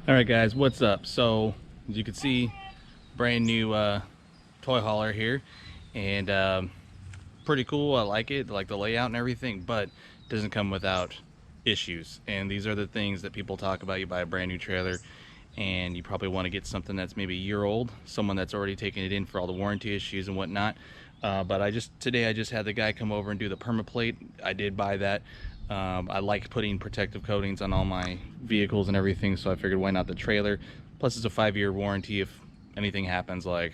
All right, guys, what's up? So, as you can see, brand new toy hauler here, and pretty cool. I like it, I like the layout and everything, but it doesn't come without issues. And these are the things that people talk about. You buy a brand new trailer, and you probably want to get something that's maybe a year old, someone that's already taken it in for all the warranty issues and whatnot. But today I just had the guy come over and do the permaplate. I did buy that. I like putting protective coatings on all my vehicles and everything, so I figured why not the trailer. Plus it's a 5-year warranty if anything happens, like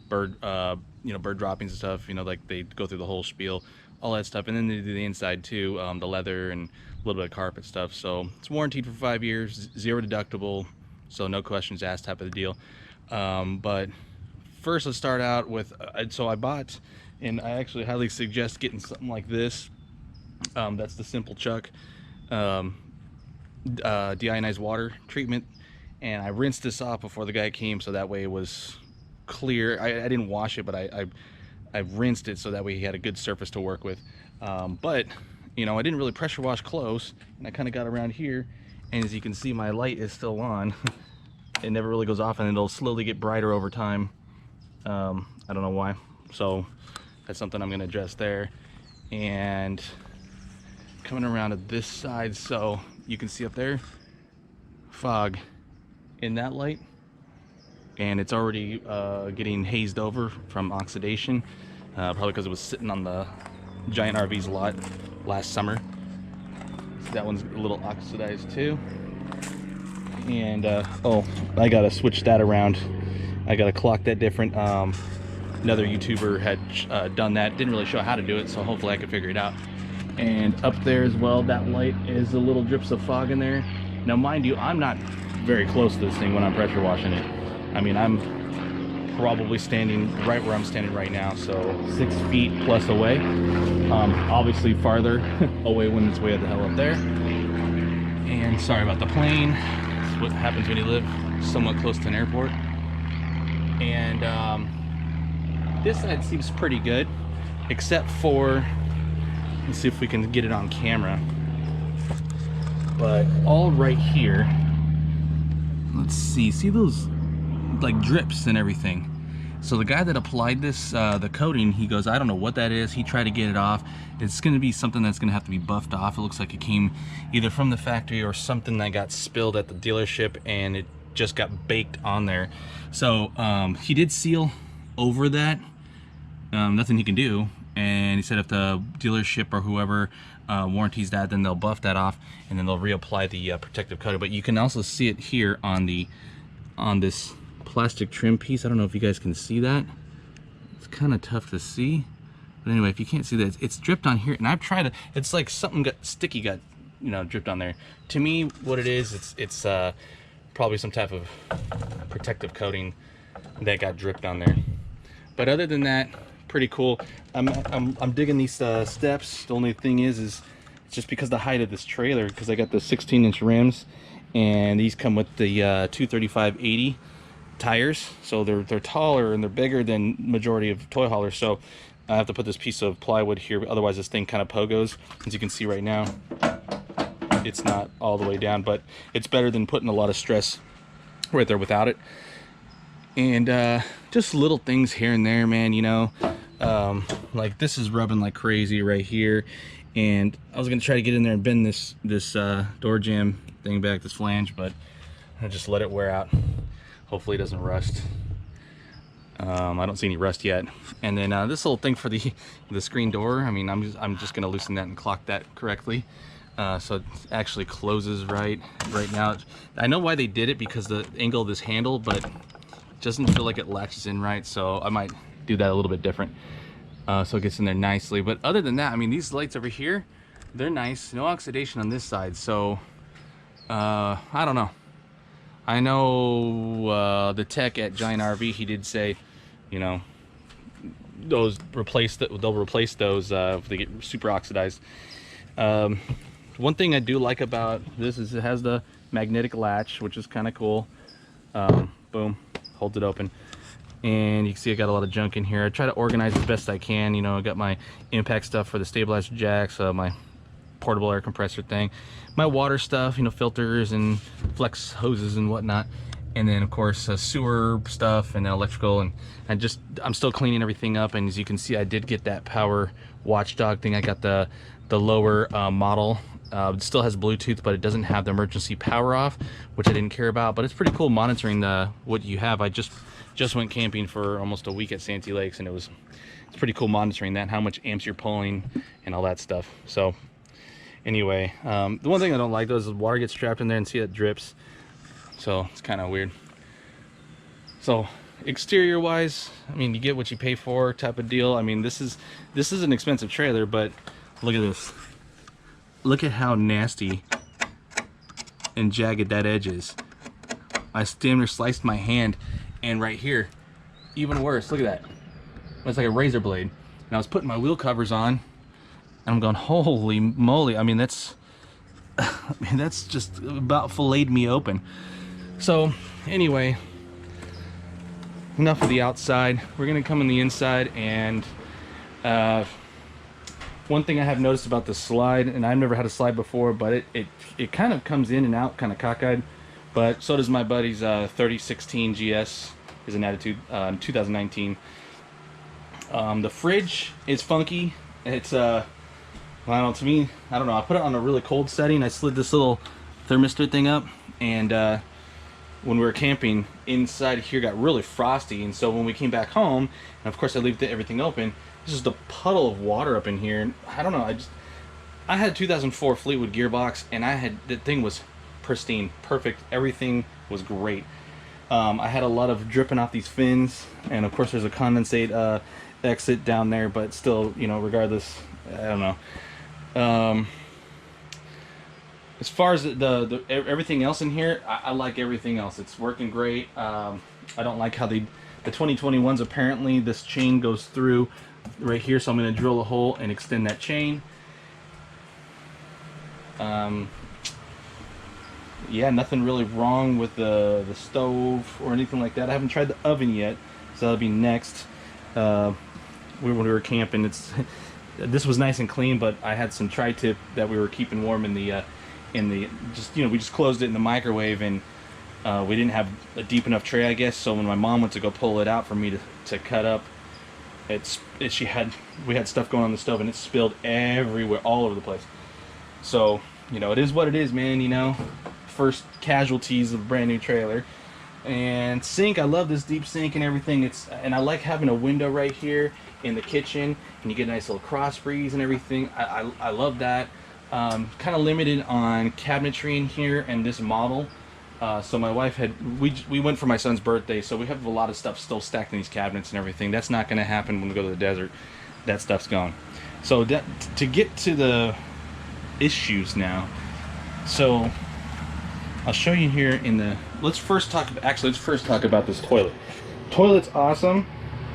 bird bird droppings and stuff, like they go through the whole spiel, all that stuff. And then they do the inside too, the leather and a little bit of carpet stuff. So it's warranted for 5 years, 0 deductible, so no questions asked type of the deal. But first, let's start out with so I bought, and I actually highly suggest getting something like this. That's the Simple Chuck deionized water treatment, and I rinsed this off before the guy came, so that way it was clear. I didn't wash it, but I rinsed it so that way he had a good surface to work with. But I didn't really pressure wash close, and I kind of got around here, and as you can see, my light is still on. It never really goes off, and it'll slowly get brighter over time. I don't know why, so that's something I'm going to address there. And coming around to this side, so you can see up there fog in that light, and it's already getting hazed over from oxidation, probably because it was sitting on the Giant RV's lot last summer. So that one's a little oxidized too. And oh, I gotta switch that around. I gotta clock that different. Another YouTuber had done that, didn't really show how to do it, so hopefully I can figure it out. And up there as well, that light is a little drips of fog in there. Now mind you, I'm not very close to this thing when I'm pressure washing it. I mean, I'm probably standing right where I'm standing right now, so 6 feet plus away. Obviously farther away when it's way the hell up there. And sorry about the plane. That's what happens when you live somewhat close to an airport. And this side seems pretty good, except for, let's see if we can get it on camera. But all right here, let's see those like drips and everything. So the guy that applied this, the coating, he goes, I don't know what that is. He tried to get it off. It's gonna be something that's gonna have to be buffed off. It looks like it came either from the factory or something that got spilled at the dealership, and it just got baked on there. So he did seal over that. Nothing he can do. And he said if the dealership or whoever warranties that, then they'll buff that off, and then they'll reapply the protective coating. But you can also see it here on this plastic trim piece. I don't know if you guys can see that. It's kind of tough to see, but anyway, if you can't see that, it's dripped on here, and I've tried to, it's like something got sticky, got dripped on there. To me, what it is, it's probably some type of protective coating that got dripped on there. But other than that, pretty cool. I'm digging these steps. The only thing is it's just because the height of this trailer, because I got the 16-inch rims, and these come with the 235/80 tires, so they're taller and they're bigger than majority of toy haulers. So I have to put this piece of plywood here, otherwise this thing kind of pogos. As you can see right now, it's not all the way down, but it's better than putting a lot of stress right there without it. And just little things here and there, man, like this is rubbing like crazy right here, and I was gonna try to get in there and bend this door jamb thing back, this flange, but I just let it wear out. Hopefully it doesn't rust. I don't see any rust yet. And then this little thing for the screen door, I mean, I'm just gonna loosen that and clock that correctly, so it actually closes right now. I know why they did it, because the angle of this handle, but it doesn't feel like it latches in right, so I might do that a little bit different, so it gets in there nicely. But other than that, I mean, these lights over here, they're nice. No oxidation on this side, so I don't know. I know the tech at Giant RV, he did say, those they'll replace those if they get super oxidized. One thing I do like about this is it has the magnetic latch, which is kind of cool. Boom, holds it open. And you can see I got a lot of junk in here. I try to organize as best I can. I got my impact stuff for the stabilizer jacks, my portable air compressor thing, my water stuff, you know, filters and flex hoses and whatnot, and then of course sewer stuff and electrical, and I'm still cleaning everything up. And as you can see, I did get that power watchdog thing. I got the lower model. It still has Bluetooth, but it doesn't have the emergency power off, which I didn't care about. But it's pretty cool monitoring what you have. I just went camping for almost a week at Santee Lakes, and it's pretty cool monitoring that, how much amps you're pulling and all that stuff. So anyway, the one thing I don't like though is the water gets trapped in there, and see it drips. So it's kind of weird. So exterior wise, I mean, you get what you pay for type of deal. I mean, this is an expensive trailer, but look at this. Look at how nasty and jagged that edge is. I damn near sliced my hand, and right here, even worse. Look at that. It's like a razor blade. And I was putting my wheel covers on, and I'm going, holy moly! I mean, that's just about filleted me open. So anyway, enough of the outside. We're gonna come in the inside, and one thing I have noticed about the slide, and I've never had a slide before, but it kind of comes in and out, kind of cockeyed. But so does my buddy's 3016 GS, is an Attitude 2019. The fridge is funky. It's well, I don't know, to me, I don't know. I put it on a really cold setting. I slid this little thermistor thing up, and when we were camping, inside here got really frosty, and so when we came back home, and of course I left everything open, there's just a puddle of water up in here, and I don't know, I had a 2004 Fleetwood gearbox, and the thing was pristine, perfect, everything was great. I had a lot of dripping off these fins, and of course there's a condensate exit down there, but still, you know, regardless, I don't know. As far as the everything else in here, I like everything else. It's working great. I don't like how the 2021s, apparently this chain goes through right here, so I'm going to drill a hole and extend that chain. Yeah, nothing really wrong with the stove or anything like that. I haven't tried the oven yet, so that'll be next. When we were camping, this was nice and clean, but I had some tri-tip that we were keeping warm in the just, you know, we just closed it in the microwave, and we didn't have a deep enough tray, I guess. So when my mom went to go pull it out for me to cut up, we had stuff going on the stove, and it spilled everywhere, all over the place. So, you know, it is what it is, man. You know, first casualties of a brand new trailer. And sink, I love this deep sink and everything. And I like having a window right here in the kitchen, and you get a nice little cross breeze and everything. I love that. Kind of limited on cabinetry in here and this model. So my wife we went for my son's birthday, so we have a lot of stuff still stacked in these cabinets and everything. That's not going to happen when we go to the desert. That stuff's gone. So to get to the issues now, so I'll show you here let's first talk about this toilet. Toilet's awesome.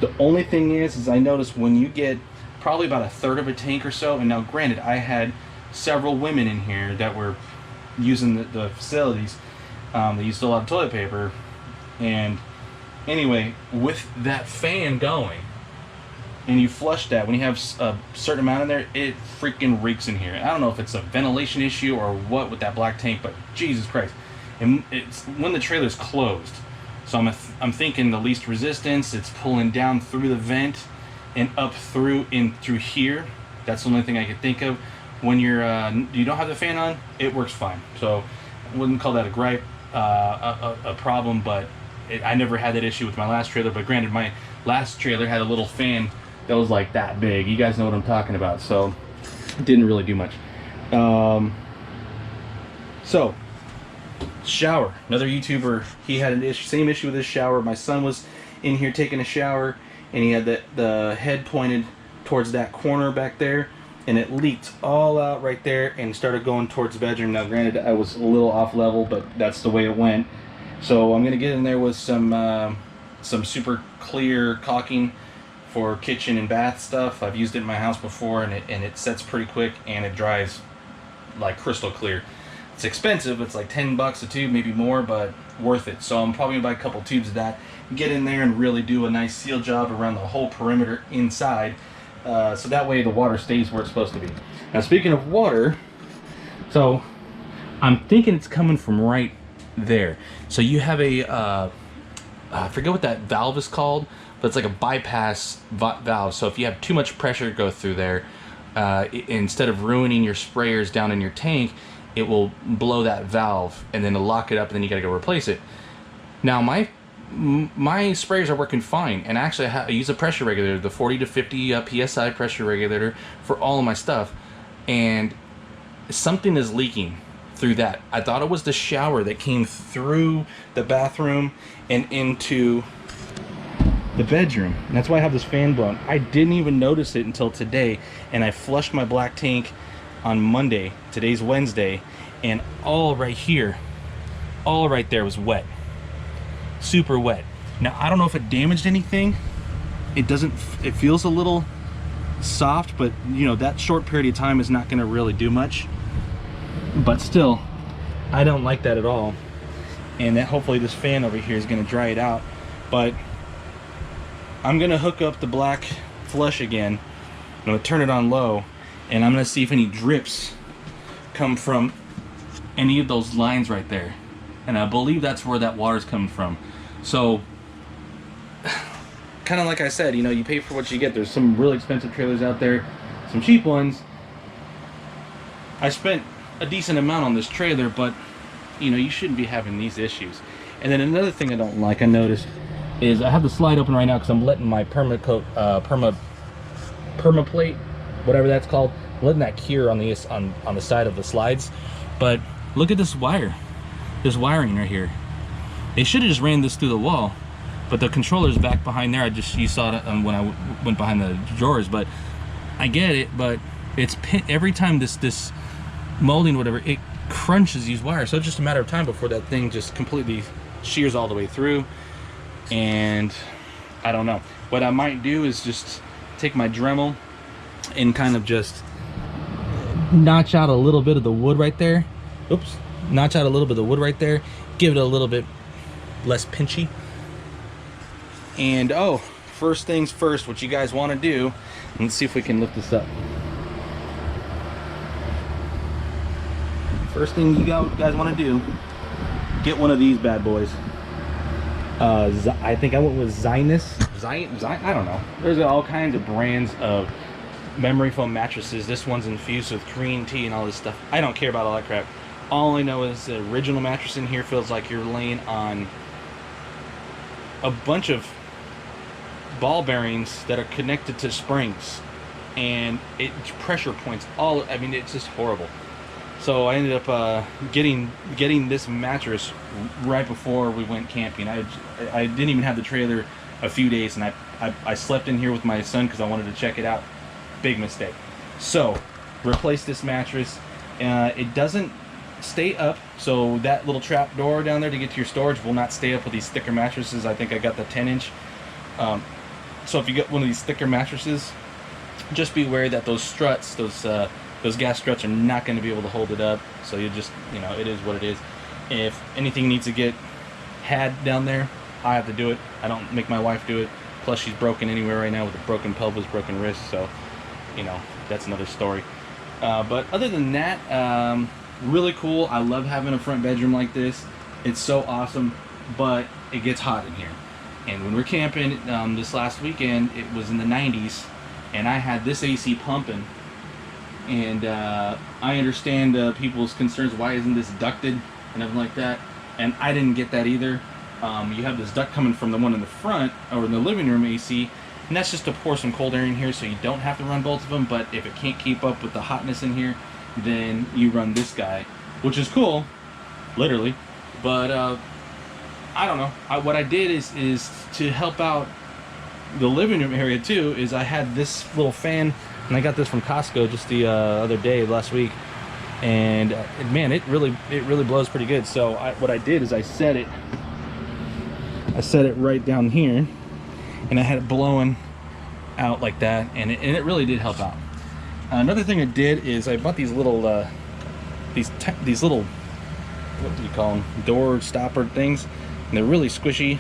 The only thing is I noticed when you get probably about 1/3 of a tank or so, and now granted, I had several women in here that were using the facilities. They used a lot of toilet paper, and anyway, with that fan going, and you flush that, when you have a certain amount in there, it freaking reeks in here. I don't know if it's a ventilation issue or what with that black tank, but Jesus Christ. And it's when the trailer's closed. So I'm thinking the least resistance, it's pulling down through the vent and up through here. That's the only thing I could think of. When you don't have the fan on, it works fine. So I wouldn't call that a gripe, a problem, but I never had that issue with my last trailer. But granted, my last trailer had a little fan that was like that big. You guys know what I'm talking about. So it didn't really do much. So shower, another YouTuber, he had an same issue with his shower. My son was in here taking a shower, and he had the head pointed towards that corner back there, and it leaked all out right there and started going towards the bedroom. Now granted, I was a little off level, but that's the way it went. So I'm gonna get in there with some super clear caulking for kitchen and bath stuff. I've used it in my house before, and it sets pretty quick, and it dries like crystal clear. It's expensive, it's like 10 bucks a tube, maybe more, but worth it. So I'm probably gonna buy a couple tubes of that, get in there and really do a nice seal job around the whole perimeter inside, so that way the water stays where it's supposed to be. Now speaking of water, So I'm thinking it's coming from right there. So you have a I forget what that valve is called, but it's like a bypass valve. So if you have too much pressure go through there, instead of ruining your sprayers down in your tank, it will blow that valve and then it'll lock it up, and then you gotta go replace it. Now my sprayers are working fine, and actually I use a pressure regulator, the 40 to 50 psi pressure regulator for all of my stuff, and something is leaking through that. I thought it was the shower that came through the bathroom and into the bedroom, and that's why I have this fan blown. I didn't even notice it until today, and I flushed my black tank on Monday. Today's Wednesday, and all right here, all right there was wet, super wet. Now I don't know if it damaged anything. It doesn't, it feels a little soft, but you know, that short period of time is not going to really do much. But still, I don't like that at all, and that hopefully this fan over here is going to dry it out. But I'm going to hook up the black flush again. I'm going to turn it on low, and I'm going to see if any drips come from any of those lines right there, and I believe that's where that water's coming from. So kind of like I said, you know, you pay for what you get. There's some really expensive trailers out there, some cheap ones. I spent a decent amount on this trailer, but you know, you shouldn't be having these issues. And then another thing I don't like, I noticed, is I have the slide open right now because I'm letting my permaplate, whatever that's called, I'm letting that cure on the side of the slides. But look at this wire, this wiring right here. They should have just ran this through the wall, but the controller's back behind there. You saw it when I went behind the drawers. But I get it, but it's every time this molding, whatever, it crunches these wires. So it's just a matter of time before that thing just completely shears all the way through. And I don't know. What I might do is just take my Dremel and kind of just notch out a little bit of the wood right there. Oops. Notch out a little bit of the wood right there. Give it a little bit less pinchy. And oh, first things first, what you guys want to do, let's see if we can lift this up. First thing you guys want to do, get one of these bad boys. I think I went with Zinus. I don't know. There's all kinds of brands of memory foam mattresses. This one's infused with Korean tea and all this stuff. I don't care about all that crap. All I know is the original mattress in here feels like you're laying on a bunch of ball bearings that are connected to springs, and it pressure points all. I mean, it's just horrible. So I ended up getting this mattress right before we went camping. I didn't even have the trailer a few days, and I slept in here with my son because I wanted to check it out. Big mistake. So replace this mattress. It doesn't stay up, so that little trap door down there to get to your storage will not stay up with these thicker mattresses. I think I got the 10-inch. So if you get one of these thicker mattresses, just be aware that those struts, those gas struts, are not going to be able to hold it up. So you just, you know, it is what it is. If anything needs to get had down there, I have to do it. I don't make my wife do it. Plus she's broken anyway right now with a broken pelvis, broken wrist, so you know, that's another story. But other than that, really cool. I love having a front bedroom like this. It's so awesome, but it gets hot in here. And when we're camping this last weekend, it was in the 90s, and I had this AC pumping. And I understand people's concerns. Why isn't this ducted and everything like that? And I didn't get that either. You have this duct coming from the one in the front or in the living room AC, and that's just to pour some cold air in here, so you don't have to run both of them. But if it can't keep up with the hotness in here, then you run this guy, which is cool, literally. But I don't know. What I did is to help out the living room area too. Is I had this little fan. And I got this from Costco just the other day, last week, and man, it really blows pretty good. So what I did is I set it right down here, and I had it blowing out like that, and it really did help out. Another thing I did is I bought these little these little, what do you call them, door stopper things, and they're really squishy,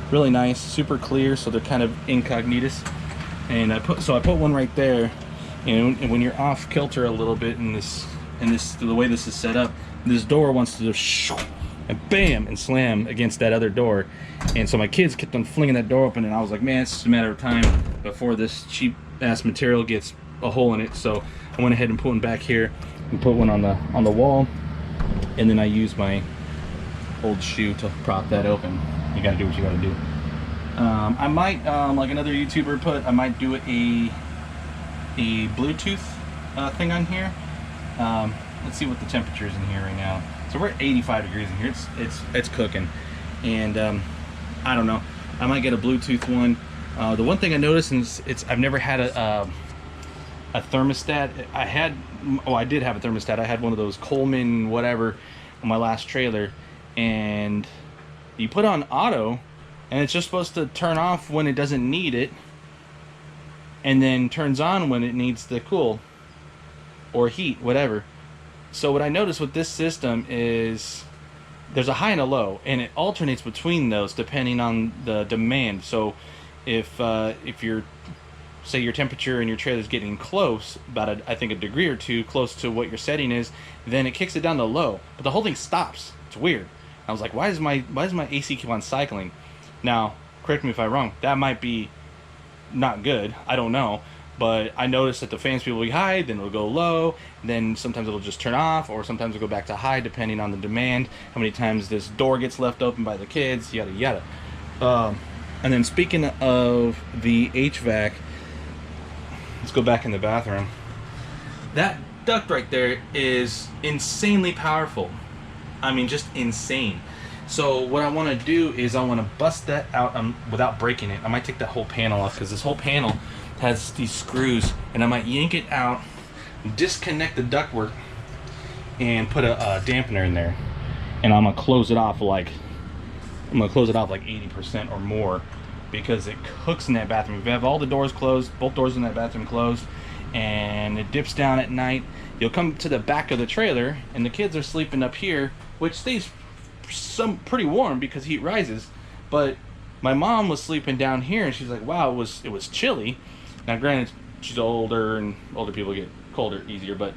really nice, super clear, so they're kind of incognitus. And I put one right there. And when you're off kilter a little bit in and the way this is set up, this door wants to just and bam and slam against that other door. And so my kids kept on flinging that door open, and I was like, man, it's just a matter of time before this cheap ass material gets a hole in it. So I went ahead and put one back here and put one on the wall, and then I used my old shoe to prop that open. You gotta do what you gotta do. I might, like another YouTuber put, I might do a Bluetooth thing on here. Let's see what the temperature is in here right now. So we're at 85 degrees in here. It's cooking, and I don't know. I might get a Bluetooth one. The one thing I noticed is I've never had a thermostat. I did have a thermostat. I had one of those Coleman whatever on my last trailer, and you put on auto, and it's just supposed to turn off when it doesn't need it, and then turns on when it needs to cool or heat, whatever. So what I noticed with this system is there's a high and a low, and it alternates between those depending on the demand. So if you're, say your temperature in your trailer is getting close, about I think a degree or two close to what your setting is, then it kicks it down to low, but the whole thing stops. It's weird. I was like, why does my AC keep on cycling? Now, correct me if I'm wrong, that might be not good, I don't know, but I noticed that the fan speed will be high, then it'll go low, then sometimes it'll just turn off, or sometimes it'll go back to high depending on the demand, how many times this door gets left open by the kids, yada yada. And then speaking of the HVAC, let's go back in the bathroom. That duct right there is insanely powerful. I mean, just insane. So what I want to do is I want to bust that out without breaking it. I might take that whole panel off, because this whole panel has these screws, and I might yank it out, disconnect the ductwork, and put a dampener in there, and I'm gonna close it off like 80% or more, because it cooks in that bathroom. If you have all the doors closed, both doors in that bathroom closed, and it dips down at night, you'll come to the back of the trailer, and the kids are sleeping up here, which stays pretty warm because heat rises. But my mom was sleeping down here, and she's like, wow, it was chilly. Now granted, she's older, and older people get colder easier, but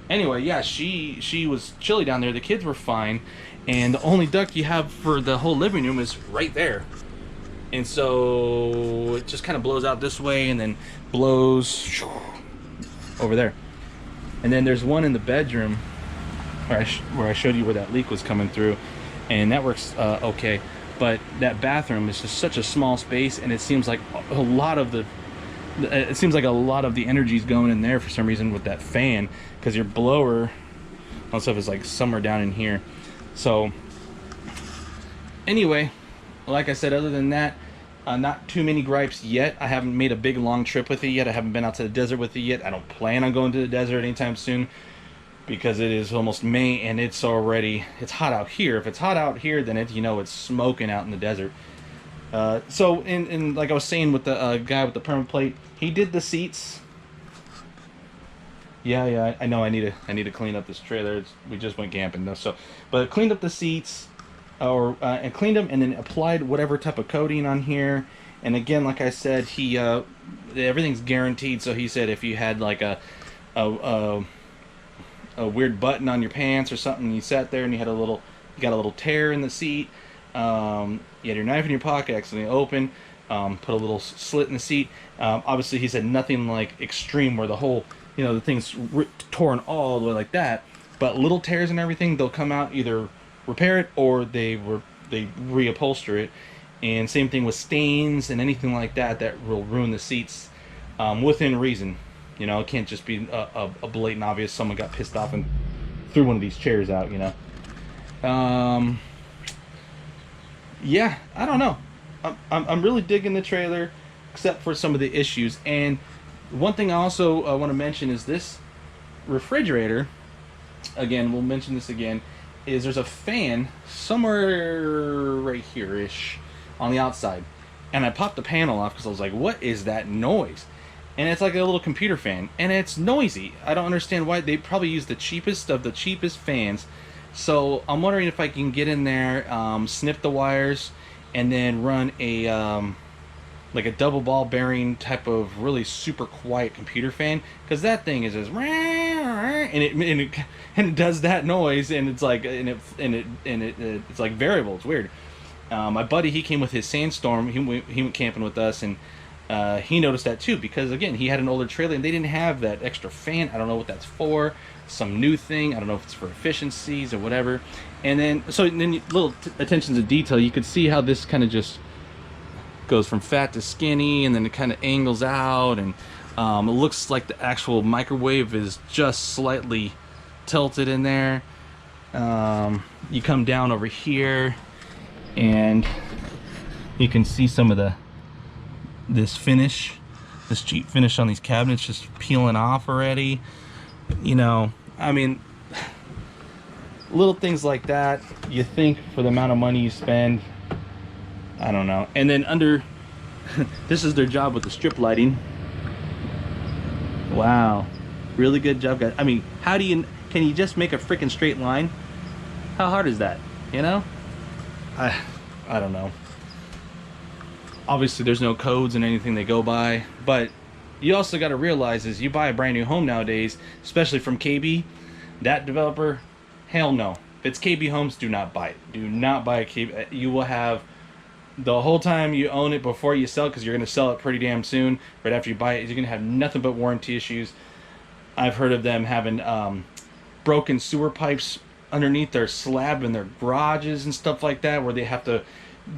anyway, yeah, she was chilly down there. The kids were fine, and the only duct you have for the whole living room is right there. And so it just kind of blows out this way and then blows over there. And then there's one in the bedroom where I showed you where that leak was coming through, and that works okay. But that bathroom is just such a small space, and it seems like a lot of the energy is going in there for some reason with that fan, because your blower also is like somewhere down in here. So anyway, like I said, other than that, not too many gripes yet. I haven't made a big long trip with it yet. I haven't been out to the desert with it yet. I don't plan on going to the desert anytime soon, because it is almost May and it's hot out here. If it's hot out here, then it's smoking out in the desert. So in like I was saying with the guy with the perma plate, he did the seats. Yeah, I know I need to clean up this trailer. We just went camping though, but cleaned up the seats, and cleaned them, and then applied whatever type of coating on here. And again, like I said, he everything's guaranteed. So he said if you had like a weird button on your pants or something, and you sat there and you got a little tear in the seat, you had your knife in your pocket, accidentally open, put a little slit in the seat. Obviously he said nothing like extreme where the whole, the thing's torn all the way like that, but little tears and everything, they'll come out, either repair it or they reupholster it. And same thing with stains and anything like that will ruin the seats, within reason. It can't just be a blatant obvious someone got pissed off and threw one of these chairs out, Yeah, I don't know. I'm really digging the trailer, except for some of the issues. And one thing I also want to mention is this refrigerator. Again, we'll mention this again. Is there's a fan somewhere right here-ish on the outside, and I popped the panel off because I was like, "What is that noise?" And it's like a little computer fan, and it's noisy. I don't understand why. They probably use the cheapest of the cheapest fans. So I'm wondering if I can get in there, snip the wires, and then run a like a double ball bearing type of really super quiet computer fan, because that thing is just it does that noise, and it's like it's like variable. It's weird. My buddy, he came with his Sandstorm. He went camping with us, and he noticed that too, because again, he had an older trailer and they didn't have that extra fan. I don't know what that's for. Some new thing. I don't know if it's for efficiencies or whatever. And then little attention to detail, you could see how this kind of just goes from fat to skinny, and then it kind of angles out, and it looks like the actual microwave is just slightly tilted in there. You come down over here and you can see some of this cheap finish on these cabinets just peeling off already. You know, I mean, little things like that, you think for the amount of money you spend, I don't know. And then under this is their job with the strip lighting. Wow, really good job, guys. I mean, can you just make a freaking straight line? How hard is that, you know? I don't know. Obviously there's no codes and anything they go by, but you also got to realize is you buy a brand new home nowadays, especially from KB, that developer, hell no. If it's KB Homes, do not buy it. Do not buy a KB. You will have the whole time you own it before you sell it, because you're going to sell it pretty damn soon. Right after you buy it, you're going to have nothing but warranty issues. I've heard of them having broken sewer pipes underneath their slab in their garages and stuff like that, where they have to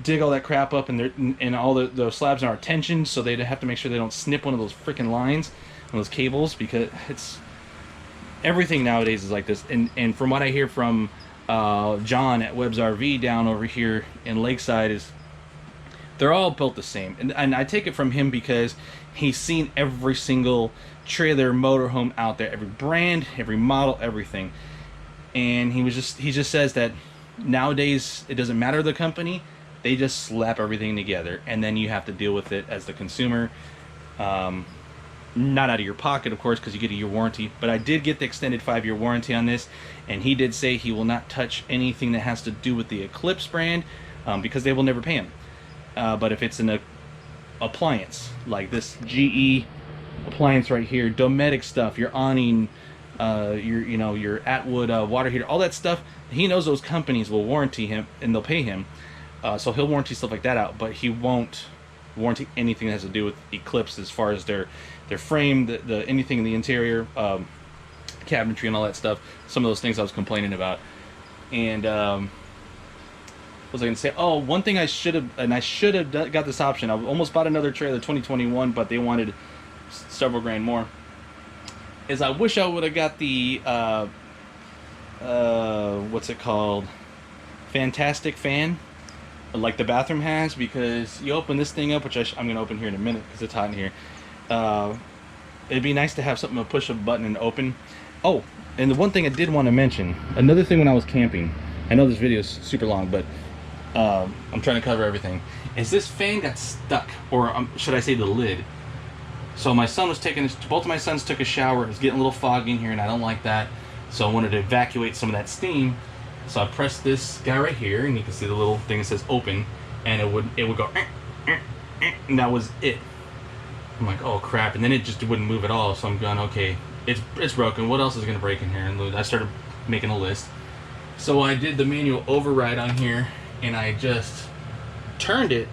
dig all that crap up, and all the slabs aren't tensioned, so they have to make sure they don't snip one of those freaking lines, one of those cables, because it's everything nowadays is like this. And from what I hear from John at Webb's RV down over here in Lakeside, is they're all built the same. And I take it from him because he's seen every single trailer motorhome out there, every brand, every model, everything. And he just says that nowadays it doesn't matter the company, they just slap everything together, and then you have to deal with it as the consumer. Not out of your pocket, of course, because you get a year warranty. But I did get the extended 5-year warranty on this, and he did say he will not touch anything that has to do with the Eclipse brand, because they will never pay him. But if it's an appliance like this GE appliance right here, Dometic stuff, your awning, your Atwood water heater, all that stuff, he knows those companies will warranty him and they'll pay him. So he'll warranty stuff like that out, but he won't warranty anything that has to do with Eclipse, as far as their frame, the anything in the interior, cabinetry and all that stuff. Some of those things I was complaining about. And what was I gonna say? Oh, one thing I should have got this option. I almost bought another trailer 2021, but they wanted several grand more. Is I wish I would have got the what's it called, Fantastic fan, like the bathroom has, because you open this thing up, which I'm gonna open here in a minute because it's hot in here. It'd be nice to have something to push a button and open. Oh, and the one thing I did want to mention, another thing when I was camping, I know this video is super long, but I'm trying to cover everything, is this fan got stuck, or should I say the lid. So my son was both of my sons took a shower. It was getting a little foggy in here, and I don't like that, so I wanted to evacuate some of that steam. So I pressed this guy right here, and you can see the little thing that says open, and it would go, and that was it. I'm like, oh crap, and then it just wouldn't move at all. So I'm going, okay, it's broken. What else is gonna break in here? And I started making a list. So I did the manual override on here, and I just turned it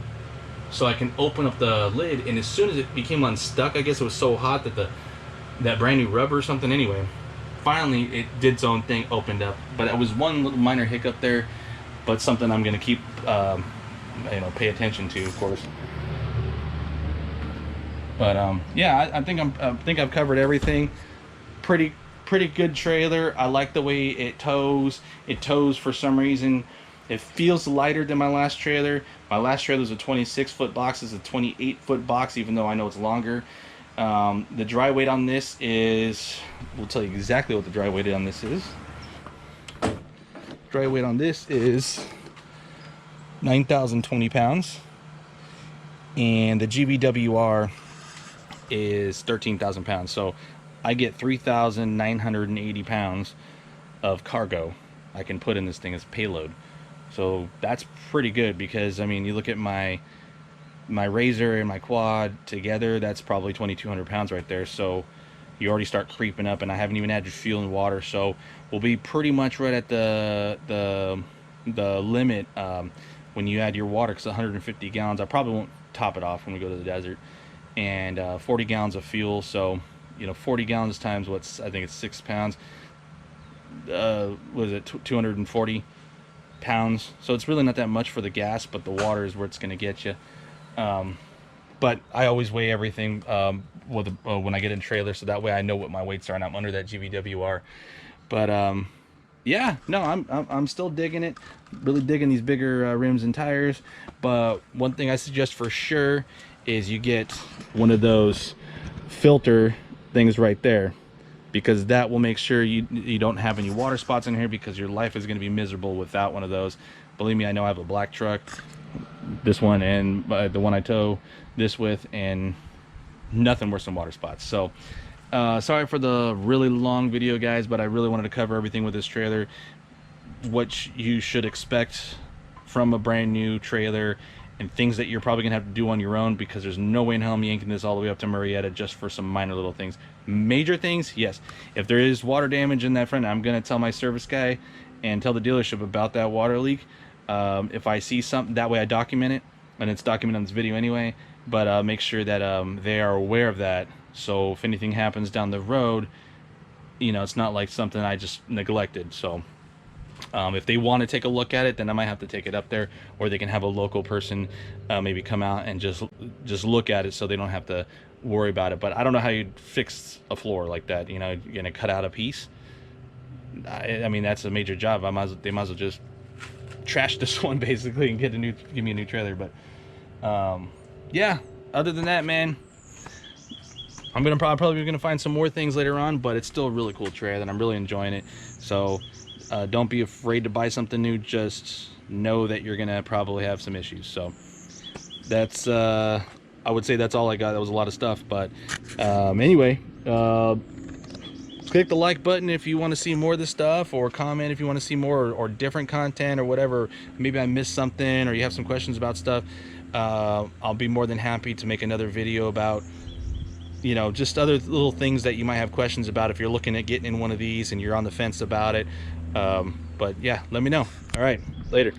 so I can open up the lid. And as soon as it became unstuck, I guess it was so hot that that brand new rubber or something. Anyway, finally it did its own thing, opened up. But it was one little minor hiccup there, but something I'm gonna keep pay attention to, of course. But yeah, I think I've covered everything. Pretty good trailer. I like the way it tows. It tows for some reason. It feels lighter than my last trailer. My last trailer was a 26-foot box. It's a 28-foot box, even though I know it's longer. The dry weight on this is, we'll tell you exactly what the dry weight on this is. Dry weight on this is 9,020 pounds. And the GVWR is 13,000 pounds. So I get 3,980 pounds of cargo I can put in this thing as payload. So that's pretty good, because I mean, you look at my Razor and my quad together, that's probably 2,200 pounds right there. So you already start creeping up, and I haven't even added fuel and water, so we'll be pretty much right at the limit when you add your water, because 150 gallons, I probably won't top it off when we go to the desert, and 40 gallons of fuel. So 40 gallons times what's, I think it's 6 pounds, was it 240 pounds, so it's really not that much for the gas, but the water is where it's going to get you. But I always weigh everything when I get in trailer, so that way I know what my weights are and I'm under that GVWR. But yeah, no, I'm still digging it, really digging these bigger rims and tires. But one thing I suggest for sure is you get one of those filter things right there, because that will make sure you don't have any water spots in here, because your life is going to be miserable without one of those. Believe me, I know. I have a black truck, this one, and the one I tow this with, and nothing worse than water spots. So sorry for the really long video, guys, but I really wanted to cover everything with this trailer, what you should expect from a brand new trailer, and things that you're probably gonna have to do on your own, because there's no way in hell I'm yanking this all the way up to Marietta just for some minor little things. Major things, yes, if there is water damage in that front, I'm gonna tell my service guy and tell the dealership about that water leak. If I see something, that way I document it, and it's documented on this video anyway, but make sure that they are aware of that, so if anything happens down the road, it's not like something I just neglected. So if they want to take a look at it, then I might have to take it up there, or they can have a local person maybe come out and just look at it, so they don't have to worry about it. But I don't know how you'd fix a floor like that. You're gonna cut out a piece. I mean, that's a major job. They might as well just trash this one basically and give me a new trailer. But yeah, other than that, man, I'm probably gonna find some more things later on, but it's still a really cool trailer and I'm really enjoying it. So don't be afraid to buy something new. Just know that you're gonna probably have some issues. So that's I would say that's all I got. That was a lot of stuff, but anyway, click the like button if you want to see more of this stuff, or comment if you want to see more or different content or whatever. Maybe I missed something, or you have some questions about stuff. I'll be more than happy to make another video about just other little things that you might have questions about if you're looking at getting in one of these and you're on the fence about it. But yeah, let me know. All right, later.